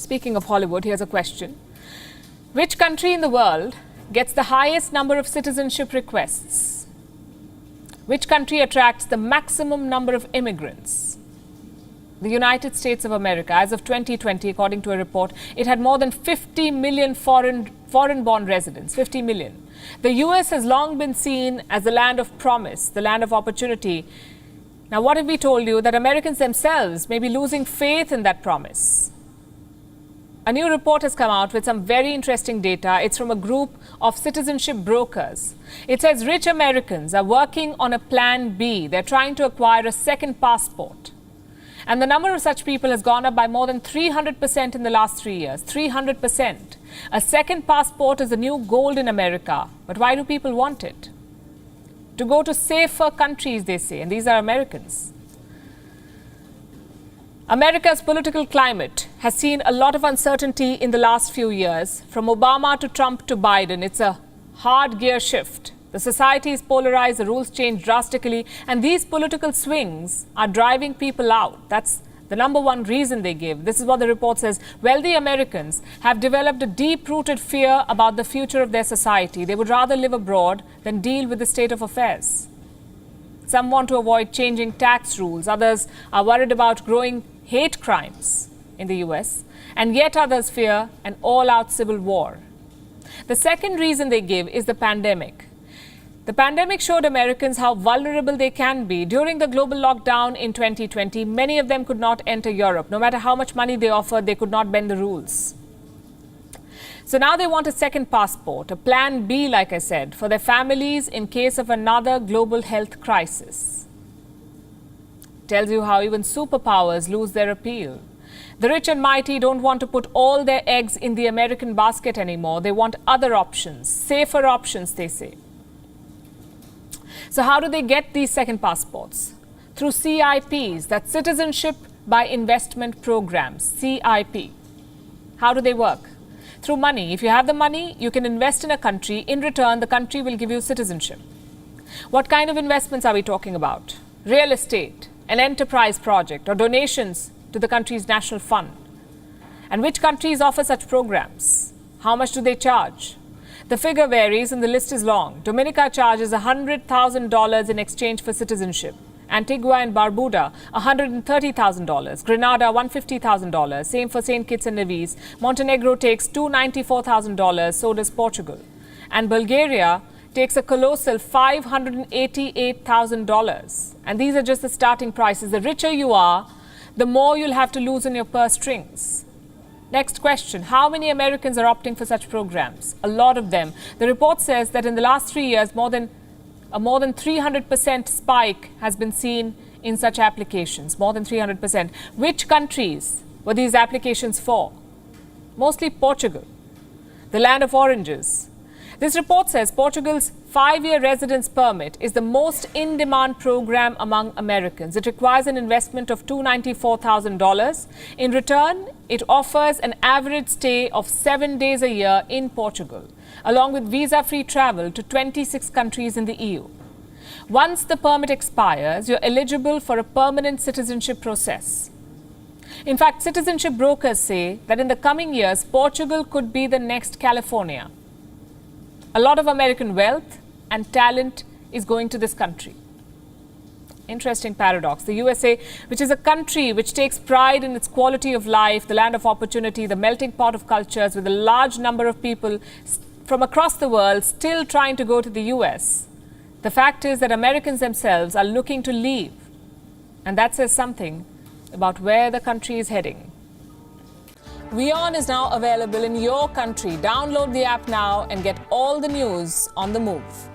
Speaking of Hollywood, here's a question. Which country in the world gets the highest number of citizenship requests? Which country attracts the maximum number of immigrants? The United States of America. As of 2020, according to a report, it had more than 50 million foreign-born residents, 50 million. The US has long been seen as the land of promise, the land of opportunity. Now, what if we told you that Americans themselves may be losing faith in that promise? A new report has come out with some very interesting data. It's from a group of citizenship brokers. It says rich Americans are working on a plan B. They're trying to acquire a second passport. And the number of such people has gone up by more than 300% in the last 3 years. 300%. A second passport is the new gold in America. But why do people want it? To go to safer countries, they say, and these are Americans. America's political climate has seen a lot of uncertainty in the last few years. From Obama to Trump to Biden, it's a hard gear shift. The society is polarized, the rules change drastically, and these political swings are driving people out. That's the number one reason they give. This is what the report says. Wealthy Americans have developed a deep-rooted fear about the future of their society. They would rather live abroad than deal with the state of affairs. Some want to avoid changing tax rules. Others are worried about growing hate crimes in the US, and yet others fear an all-out civil war. The second reason they give is the pandemic. The pandemic showed Americans how vulnerable they can be. During the global lockdown in 2020, many of them could not enter Europe. No matter how much money they offered, they could not bend the rules. So now they want a second passport, a plan B, like I said, for their families in case of another global health crisis. Tells you how even superpowers lose their appeal. The rich and mighty don't want to put all their eggs in the American basket anymore. They want other options, safer options, they say. So how do they get these second passports? Through CIPs, that's Citizenship by Investment Programs, CIP. How do they work? Through money. If you have the money, you can invest in a country. In return, the country will give you citizenship. What kind of investments are we talking about? Real estate, an enterprise project, or donations to the country's national fund. And which countries offer such programs? How much do they charge? The figure varies and the list is long. Dominica charges $100,000 in exchange for citizenship. Antigua and Barbuda, $130,000. Grenada, $150,000. Same for St. Kitts and Nevis. Montenegro takes $294,000. So does Portugal. And Bulgaria takes a colossal $588,000. And these are just the starting prices. The richer you are, the more you'll have to lose in your purse strings. Next question. How many Americans are opting for such programs? A lot of them. The report says that in the last 3 years, more than 300% spike has been seen in such applications. More than 300%. Which countries were these applications for? Mostly Portugal, the land of oranges. This report says Portugal's 5-year residence permit is the most in-demand program among Americans. It requires an investment of $294,000. In return, it offers an average stay of 7 days a year in Portugal, along with visa-free travel to 26 countries in the EU. Once the permit expires, you're eligible for a permanent citizenship process. In fact, citizenship brokers say that in the coming years, Portugal could be the next California. A lot of American wealth and talent is going to this country. Interesting paradox. The USA, which is a country which takes pride in its quality of life, the land of opportunity, the melting pot of cultures, with a large number of people from across the world still trying to go to the US. The fact is that Americans themselves are looking to leave. And that says something about where the country is heading. WION is now available in your country. Download the app now and get all the news on the move.